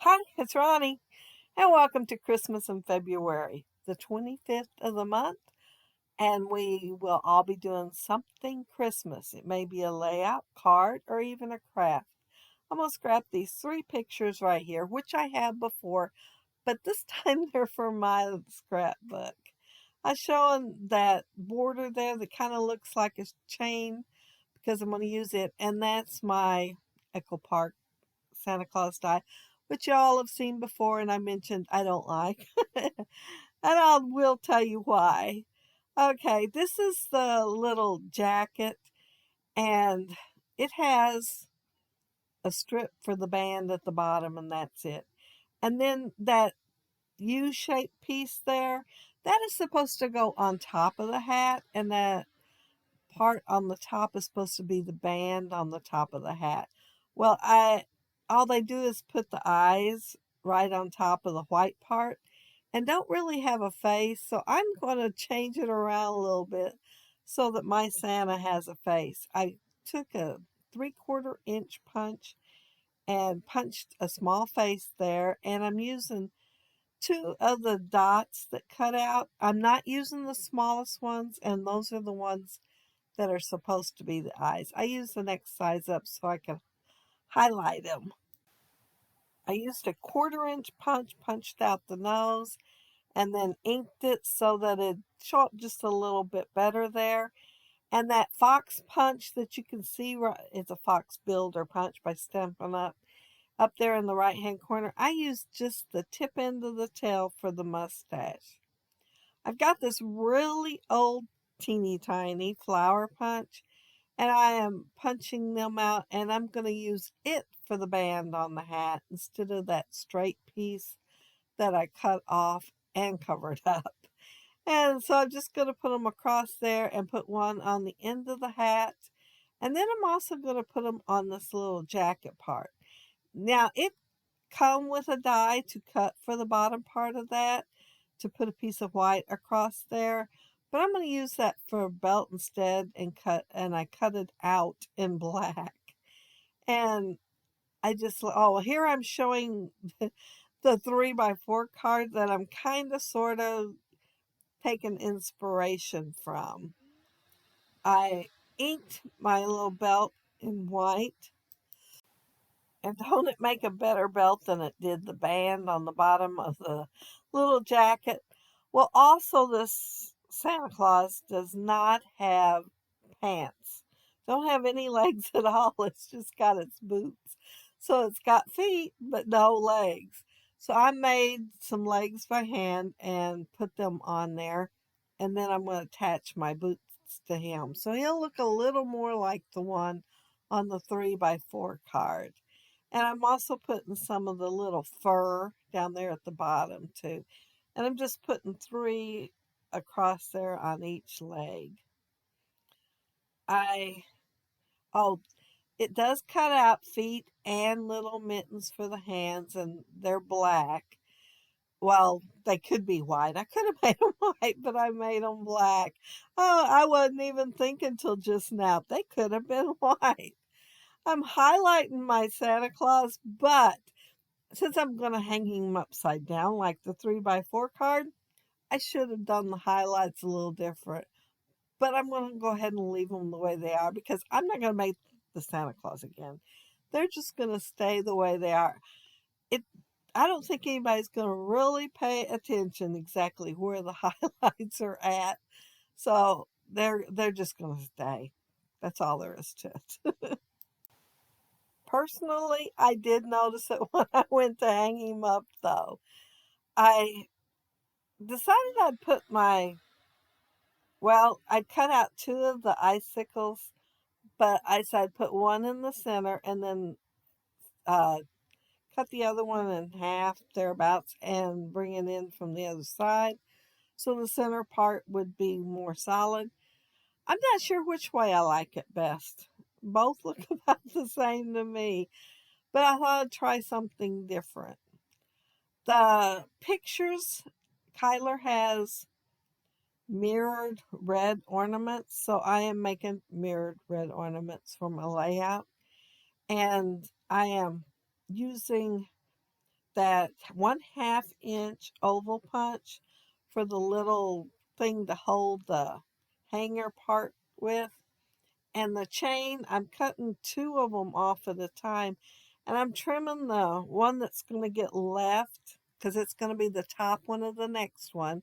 Hi, it's Ronnie, and welcome to Christmas in February, the 25th of the month, and we will all be doing something Christmas. It may be a layout, card, or even a craft. I'm going to scrap these three pictures right here, which I have before, but this time they're for my scrapbook. I'm showing that border there that kind of looks like a chain because I'm going to use it, and that's my Echo Park Santa Claus die, which y'all have seen before, and I mentioned I don't like. And I will tell you why. Okay, this is the little jacket, and it has a strip for the band at the bottom, and that's it. And then that U-shaped piece there, that is supposed to go on top of the hat, and that part on the top is supposed to be the band on the top of the hat. Well, I all they do is put the eyes right on top of the white part and don't really have a face, so I'm going to change it around a little bit so that my Santa has a face. I took a 3/4 inch punch and punched a small face there, and I'm using two of the dots that cut out. I'm not using the smallest ones, and those are the ones that are supposed to be the eyes. I use the next size up so I can highlight them. I used a 1/4 inch punch, punched out the nose, and then inked it so that it show up just a little bit better there. And that fox punch that you can see, right, it's a fox builder punch by Stampin' up there in the right hand corner. I used just the tip end of the tail for the mustache. I've got this really old teeny tiny flower punch, and I am punching them out, and I'm going to use it for the band on the hat instead of that straight piece that I cut off and covered up. And so I'm just going to put them across there and put one on the end of the hat. And then I'm also going to put them on this little jacket part. Now, it come with a die to cut for the bottom part of that, to put a piece of white across there. But I'm going to use that for a belt instead and I cut it out in black. And here I'm showing the 3x4 card that I'm kind of sort of taking inspiration from. I inked my little belt in white. And don't it make a better belt than it did the band on the bottom of the little jacket? Well, also, this Santa Claus does not have pants. Don't have any legs at all. It's just got its boots. So it's got feet, but no legs. So I made some legs by hand and put them on there. And then I'm going to attach my boots to him. So he'll look a little more like the one on the 3x4 card. And I'm also putting some of the little fur down there at the bottom too. And I'm just putting three across there on each leg. I, oh, it does cut out feet and little mittens for the hands, and they're black. Well, they could be white. I could have made them white, but I made them black. Oh, I wasn't even thinking till just now. They could have been white. I'm highlighting my Santa Claus, but since I'm going to hang him upside down like the 3x4 card, I should have done the highlights a little different. But I'm going to go ahead and leave them the way they are because I'm not going to make the Santa Claus again. They're just going to stay the way they are. It. I don't think anybody's going to really pay attention exactly where the highlights are at. So they're just going to stay. That's all there is to it. Personally, I did notice it when I went to hang him up, though. I decided I'd put I'd cut out two of the icicles, but I said I'd put one in the center and then uh, cut the other one in half, thereabouts, and bring it in from the other side so the center part would be more solid. I'm not sure which way I like it best. Both look about the same to me, but I thought I'd try something different. The pictures, Kyler has mirrored red ornaments, so I am making mirrored red ornaments for my layout. And I am using that 1/2 inch oval punch for the little thing to hold the hanger part with. And the chain, I'm cutting two of them off at a time. And I'm trimming the one that's going to get left because it's going to be the top one of the next one.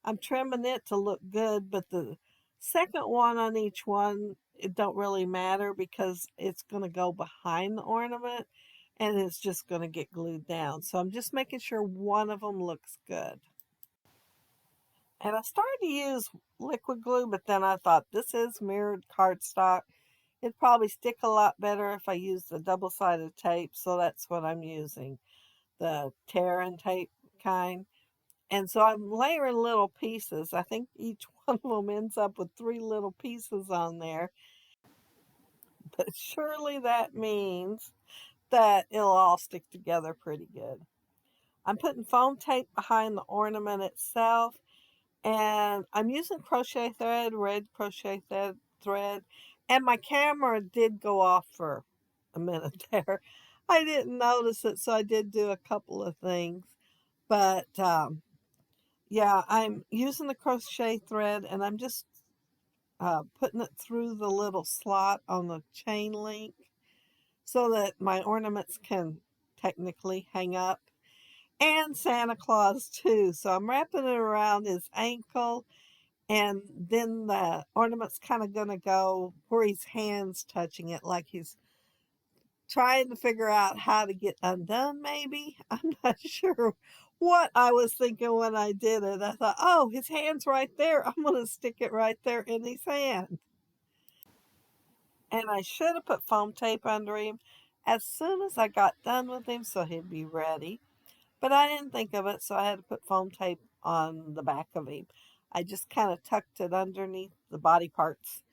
I'm trimming it to look good, but the second one on each one, it don't really matter because it's going to go behind the ornament and it's just going to get glued down. So I'm just making sure one of them looks good. And I started to use liquid glue, but then I thought this is mirrored cardstock. It'd probably stick a lot better if I use the double-sided tape, so that's what I'm using, the tear and tape kind. And so I'm layering little pieces. I think each one of them ends up with 3 little pieces on there. But surely that means that it'll all stick together pretty good. I'm putting foam tape behind the ornament itself. And I'm using crochet thread, red crochet thread. And my camera did go off for a minute there. I didn't notice it, so I did do a couple of things. But yeah, I'm using the crochet thread and I'm just putting it through the little slot on the chain link so that my ornaments can technically hang up. And Santa Claus too. So I'm wrapping it around his ankle, and then the ornament's kind of going to go where his hand's touching it, like he's trying to figure out how to get undone, maybe. I'm not sure what I was thinking when I did it. I thought, oh, his hand's right there. I'm going to stick it right there in his hand. And I should have put foam tape under him as soon as I got done with him so he'd be ready. But I didn't think of it, so I had to put foam tape on the back of him. I just kind of tucked it underneath the body parts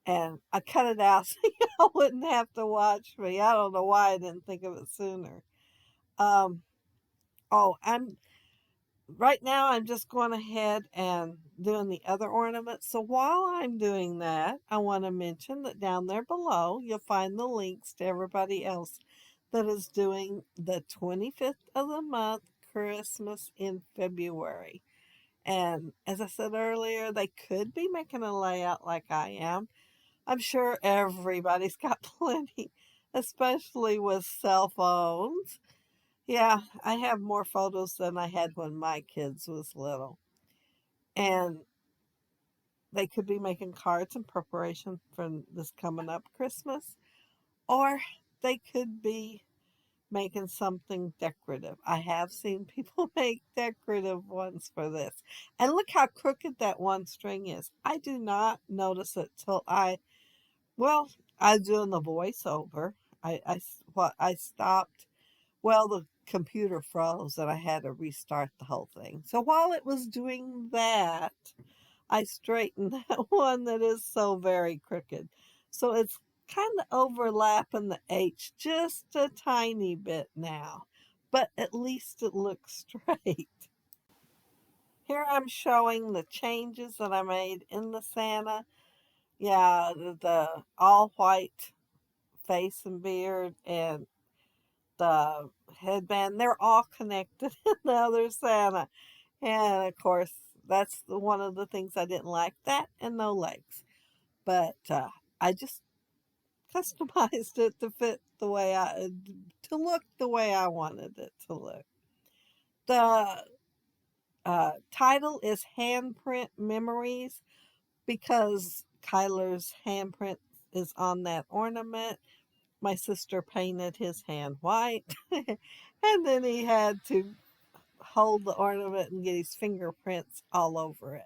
and I cut it out so y'all wouldn't have to watch me. I don't know why I didn't think of it sooner. Um, oh, right now I'm just going ahead and doing the other ornaments. So while I'm doing that, I want to mention that down there below, you'll find the links to everybody else that is doing the 25th of the month Christmas in February. And as I said earlier, they could be making a layout like I am. I'm sure everybody's got plenty, especially with cell phones. Yeah, I have more photos than I had when my kids was little. And they could be making cards in preparation for this coming up Christmas, or they could be making something decorative. I have seen people make decorative ones for this. And look how crooked that one string is. I do not notice it till well, I was doing the voiceover. I stopped. Well, the computer froze and I had to restart the whole thing. So while it was doing that, I straightened that one that is so very crooked. So it's kind of overlapping the H just a tiny bit now, but at least it looks straight. Here I'm showing the changes that I made in the Santa. Yeah, the all white face and beard and the headband, they're all connected in the other Santa. And of course, that's one of the things I didn't like, that and no legs. But I just customized it to fit the way to look the way I wanted it to look. The title is Handprint Memories because Kyler's handprint is on that ornament. My sister painted his hand white, and then he had to hold the ornament and get his fingerprints all over it.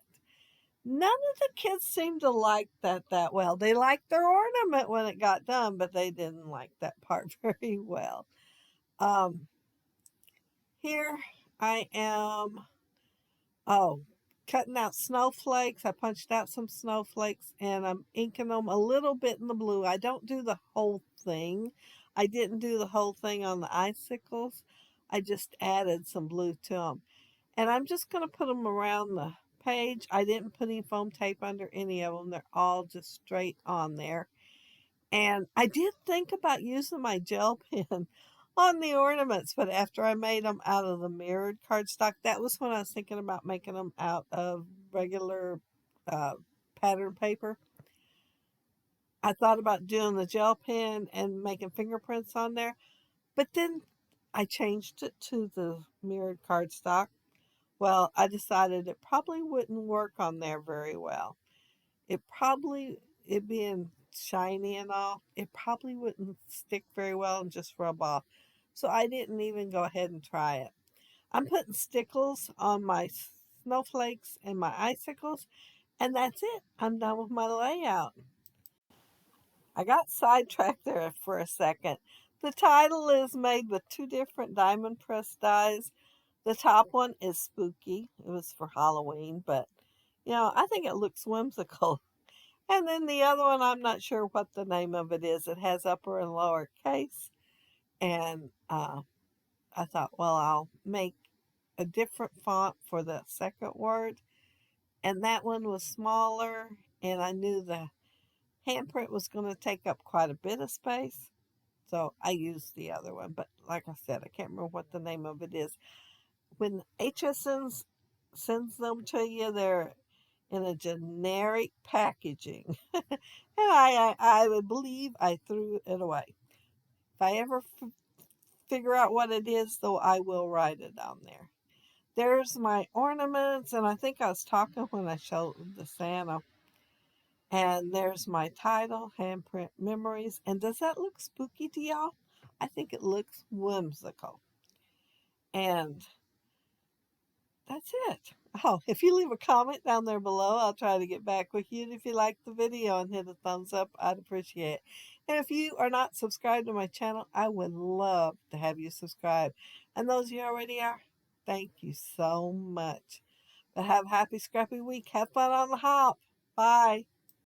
None of the kids seemed to like that well. They liked their ornament when it got done, but they didn't like that part very well. Um, Here I am, oh, cutting out snowflakes. I punched out some snowflakes and I'm inking them a little bit in the blue. I don't do the whole thing. I didn't do the whole thing on the icicles. I just added some blue to them. And I'm just going to put them around the page. I didn't put any foam tape under any of them. They're all just straight on there. And I did think about using my gel pen on the ornaments. But after I made them out of the mirrored cardstock, that was when I was thinking about making them out of regular uh, pattern paper. I thought about doing the gel pen and making fingerprints on there, but then I changed it to the mirrored cardstock. Well, I decided it probably wouldn't work on there very well. It being shiny and all, it probably wouldn't stick very well and just rub off. So I didn't even go ahead and try it. I'm putting stickles on my snowflakes and my icicles, and that's it. I'm done with my layout. I got sidetracked there for a second. The title is made with two different diamond press dies. The top one is spooky. It was for Halloween, but I think it looks whimsical. And then the other one, I'm not sure what the name of it is. It has upper and lower case. And I thought, well, I'll make a different font for the second word. And that one was smaller. And I knew the handprint was going to take up quite a bit of space. So I used the other one. But like I said, I can't remember what the name of it is. When HSN sends them to you, they're in a generic packaging. And I would believe I threw it away. If I ever figure out what it is, though, I will write it on there. There's my ornaments, and I think I was talking when I showed the Santa. And there's my title, Handprint Memories. And does that look spooky to y'all? I think it looks whimsical. And that's it. Oh, if you leave a comment down there below, I'll try to get back with you. And if you like the video and hit a thumbs up, I'd appreciate it. And if you are not subscribed to my channel, I would love to have you subscribe. And those of you already are, thank you so much. But have a happy scrappy week. Have fun on the hop. Bye.